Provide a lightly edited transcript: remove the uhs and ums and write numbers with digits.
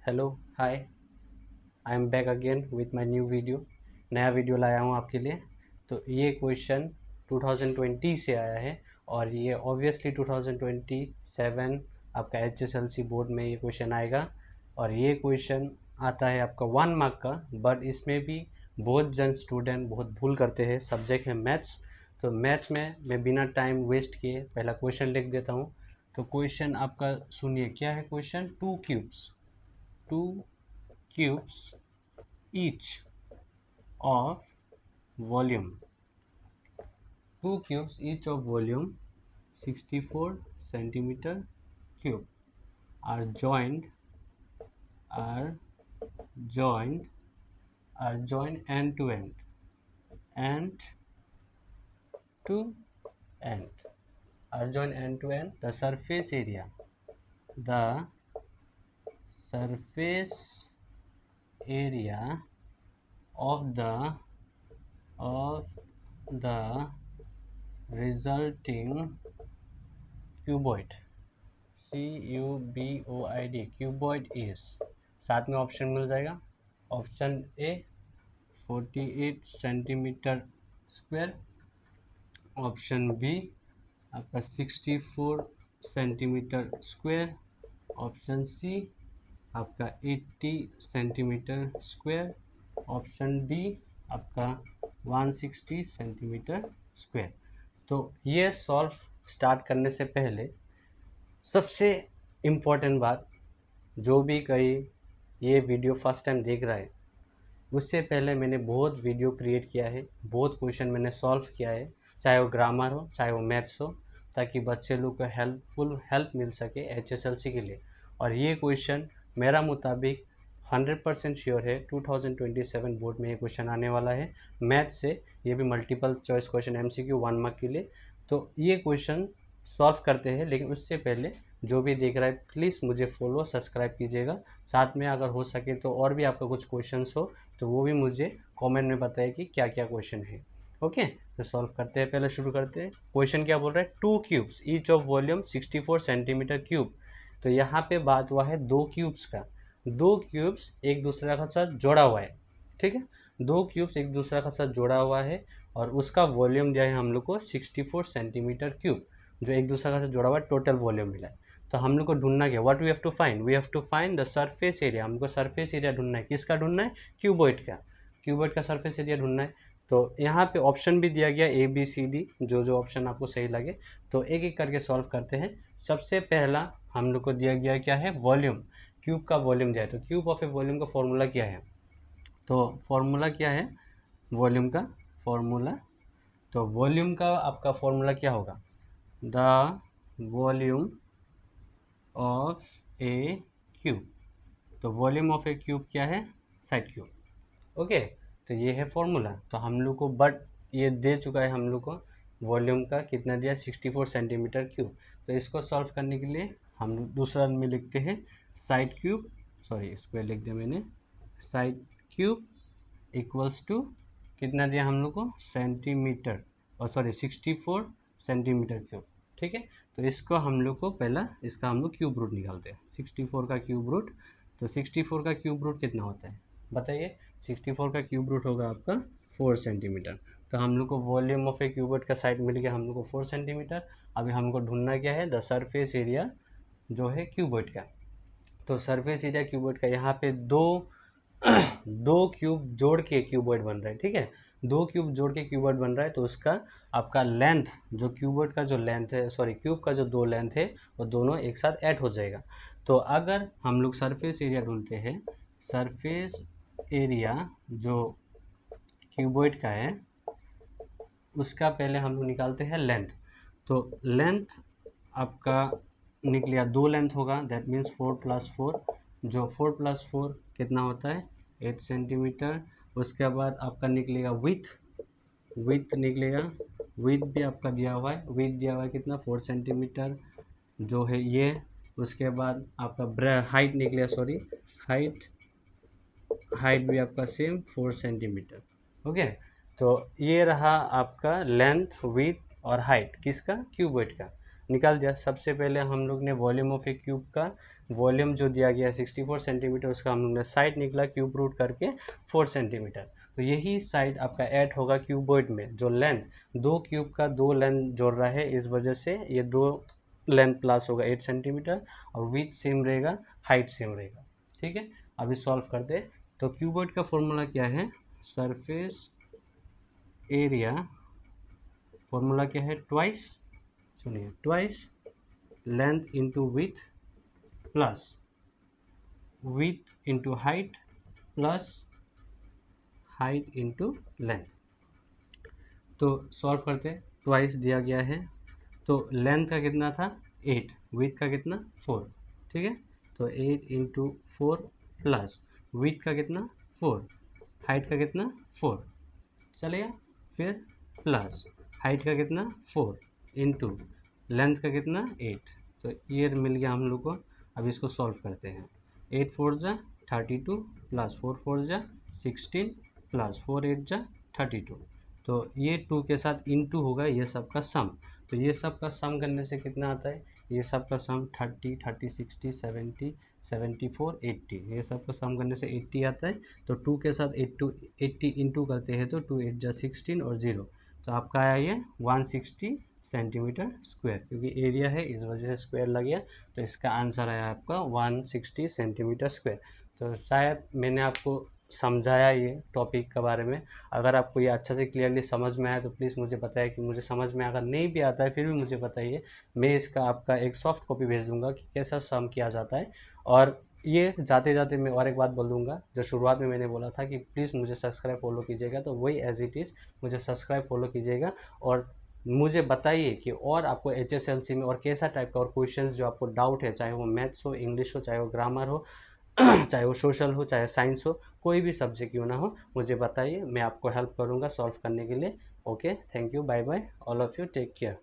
Hello hi. I am back again with my new video. नया video लाया हूँ आपके लिए। तो ये क्वेश्चन 2020 से आया है और ये ऑब्वियसली 2027 आपका HSLC बोर्ड में ये क्वेश्चन आएगा। और ये क्वेश्चन आता है आपका 1 मार्क का, बट इसमें भी बहुत जन स्टूडेंट बहुत भूल करते हैं। सब्जेक्ट है मैथ्स। तो मैथ्स में मैं बिना टाइम वेस्ट किए पहला क्वेश्चन लिख देता हूँ। तो क्वेश्चन आपका सुनिए, क्या है question. Two cubes each of volume 64 centimeter cube are joined are joined are joined end to end and to end are joined end to end. The surface area of the resulting cuboid cuboid is, साथ में option मिल जाएगा। Option A 48 centimetre square, option B आपका 64 centimetre square, option C आपका 80 centimetre square, option D आपका 160 centimetre square. तो ये solve start करने से पहले सबसे इम्पोर्टेंट बात, जो भी कोई ये वीडियो फर्स्ट टाइम देख रहा है, उससे पहले मैंने बहुत वीडियो क्रिएट किया है, बहुत क्वेश्चन मैंने सॉल्व किया है, चाहे वो ग्रामर हो चाहे वो मैथ्स हो, ताकि बच्चे लोग को हेल्प मिल सके HSLC के लिए। और ये क्वेश्चन मेरा मुताबिक 100% श्योर है 2027 बोर्ड में ये क्वेश्चन आने वाला है मैथ्स से। ये भी multiple choice question MCQ 1 mark के लिए। तो ये क्वेश्चन सॉल्व करते हैं, लेकिन उससे पहले जो भी देख रहा है प्लीज़ मुझे फॉलो सब्सक्राइब कीजिएगा। साथ में अगर हो सके तो और भी आपका कुछ क्वेश्चंस हो तो वो भी मुझे कमेंट में बताइए कि क्या क्या क्वेश्चन है। ओके, तो सॉल्व करते हैं। पहले शुरू करते हैं। क्वेश्चन क्या बोल रहा है, 2 cubes each of volume 64 centimetre cube. तो यहाँ पे बात हुआ है 2 क्यूब्स का। 2 क्यूब्स एक दूसरे का साथ जोड़ा हुआ है, ठीक है। 2 क्यूब्स एक दूसरे का साथ जोड़ा हुआ है और उसका वॉल्यूम दिया है हम लोग को 64 सेंटीमीटर क्यूब, जो एक दूसरे का साथ जोड़ा हुआ है, टोटल वॉल्यूम मिला है। तो हम लोग को ढूंढना क्या, what we have to find the surface area. हमको सरफेस एरिया ढूंढना है। किसका ढूंढना है, क्यूबॉइड का। क्यूबॉइड का सरफेस एरिया ढूंढना है। तो यहाँ पे ऑप्शन भी दिया गया ABCD, जो जो ऑप्शन आपको सही लगे। तो एक एक करके सॉल्व करते हैं। सबसे पहला हम लोग को दिया गया क्या है, वॉल्यूम। क्यूब का वॉल्यूम दिया है, तो क्यूब ऑफ ए वॉल्यूम का फॉर्मूला क्या है। तो फॉर्मूला क्या है वॉल्यूम का फॉर्मूला। तो वॉल्यूम का आपका फॉर्मूला क्या होगा, the volume of A cube. तो वॉल्यूम ऑफ ए क्यूब क्या है, साइड क्यूब। ओके, तो ये है फॉर्मूला। तो हम लोग को बट ये दे चुका है हम लोग को वॉल्यूम का कितना दिया, 64 सेंटीमीटर क्यूब। तो इसको सॉल्व करने के लिए हम दूसरा में लिखते हैं साइड क्यूब, सॉरी स्क्वायर लिख दिया मैंने, साइड क्यूब इक्वल्स टू कितना दिया हम लोग को, सेंटीमीटर, और सॉरी 64 सेंटीमीटर क्यूब, ठीक है। तो इसको हम लोग को पहला इसका हम लोग क्यूब रूट निकालते हैं, 64 का क्यूब रूट। तो 64 का क्यूब रूट कितना होता है बताइए। 64 का क्यूब रूट होगा आपका 4 सेंटीमीटर। तो हम लोग को वॉल्यूम ऑफ ए क्यूबॉइड का साइड मिल गया हम लोग को 4 सेंटीमीटर। अभी हमको ढूंढना क्या है, द सरफेस एरिया जो है क्यूबॉइड का। तो सरफेस एरिया क्यूबॉइड का, यहाँ पे दो क्यूब जोड़ के क्यूबॉइड बन रहा है, ठीक है। 2 क्यूब जोड़ के क्यूबॉइड बन रहा है, तो उसका आपका लेंथ, जो क्यूबॉइड का जो लेंथ है, सॉरी क्यूब का जो 2 लेंथ है, वो दोनों एक साथ ऐड हो जाएगा। तो अगर हम लोग सरफेस एरिया ढूंढते हैं, सरफेस एरिया जो क्यूबॉइड का है उसका पहले हम लोग निकालते हैं लेंथ। तो लेंथ आपका निकलेगा, 2 लेंथ होगा, दैट मीन्स 4 + 4, जो 4 + 4 कितना होता है, 8 सेंटीमीटर। उसके बाद आपका निकलेगा विथ निकलेगा, विथ भी आपका दिया हुआ है, विथ दिया हुआ है कितना, 4 सेंटीमीटर जो है ये। उसके बाद आपका हाइट निकलेगा, सॉरी हाइट भी आपका सेम 4 सेंटीमीटर। ओके, तो ये रहा आपका लेंथ, विथ और हाइट किसका, क्यूबॉइड का। निकाल दिया। सबसे पहले हम लोग ने वॉल्यूम ऑफ ए क्यूब का वॉल्यूम जो दिया गया है 64 सेंटीमीटर, उसका हम लोग ने साइड निकला क्यूब रूट करके 4 सेंटीमीटर। तो यही साइड आपका ऐड होगा क्यूबॉइड में। जो लेंथ, दो क्यूब का दो लेंथ जोड़ रहा है, इस वजह से ये दो लेंथ प्लस होगा 8 सेंटीमीटर, और विथ सेम रहेगा, हाइट सेम रहेगा। ठीक है, अभी सॉल्व करते हैं। तो क्यूबॉइड का फॉर्मूला क्या है, सरफेस एरिया, फॉर्मूला क्या है, ट्वाइस, सुनिए, twice length into with plus with into height plus height into length. तो सॉल्व करते हैं। ट्वाइस दिया गया है, तो लेंथ का कितना था 8, विथ का कितना 4, ठीक है। तो 8 इंटू 4 प्लस विथ का कितना 4, हाइट का कितना 4 चलेगा, फिर प्लस हाइट का कितना 4 इंटू लेंथ का कितना 8। तो ये मिल गया हम लोग को। अब इसको सॉल्व करते हैं। 8 4 जा 32 प्लस 4 4 जा 16 प्लस 4 8 जा 32। तो ये 2 के साथ इनटू होगा ये सब का सम। तो ये सब का सम करने से कितना आता है, ये सब का सम 30 30 60 70 74 80, ये सब का सम करने से 80 आता है। तो 2 के साथ 80 इंटू करते हैं तो 2 8 जा 16 और 0, तो आपका आया ये 160 सेंटीमीटर स्क्वायर, क्योंकि एरिया है इस वजह से स्क्वायर लग गया। तो इसका आंसर आया आपका 160 सेंटीमीटर स्क्वायर। तो शायद मैंने आपको समझाया ये टॉपिक के बारे में। अगर आपको ये अच्छा से क्लियरली समझ में आया तो प्लीज़ मुझे बताइए कि मुझे समझ में, अगर नहीं भी आता है फिर भी मुझे बताइए। मैं इसका आपका एक सॉफ्ट कॉपी भेज दूंगा कि कैसा सम किया जाता है। और ये जाते जाते मैं और एक बात बोल दूंगा, जो शुरुआत में मैंने बोला था कि प्लीज़ मुझे सब्सक्राइब फॉलो कीजिएगा, तो वही एज इट इज़ मुझे सब्सक्राइब फॉलो कीजिएगा। और मुझे बताइए कि और आपको HSLC में और कैसा टाइप का और क्वेश्चंस जो आपको डाउट है, चाहे वो मैथ्स हो, इंग्लिश हो, चाहे वो ग्रामर हो, चाहे वो सोशल हो, चाहे साइंस हो, कोई भी सब्जेक्ट क्यों ना हो, मुझे बताइए, मैं आपको हेल्प करूँगा सॉल्व करने के लिए। Okay, thank you, bye bye, all of you, take care.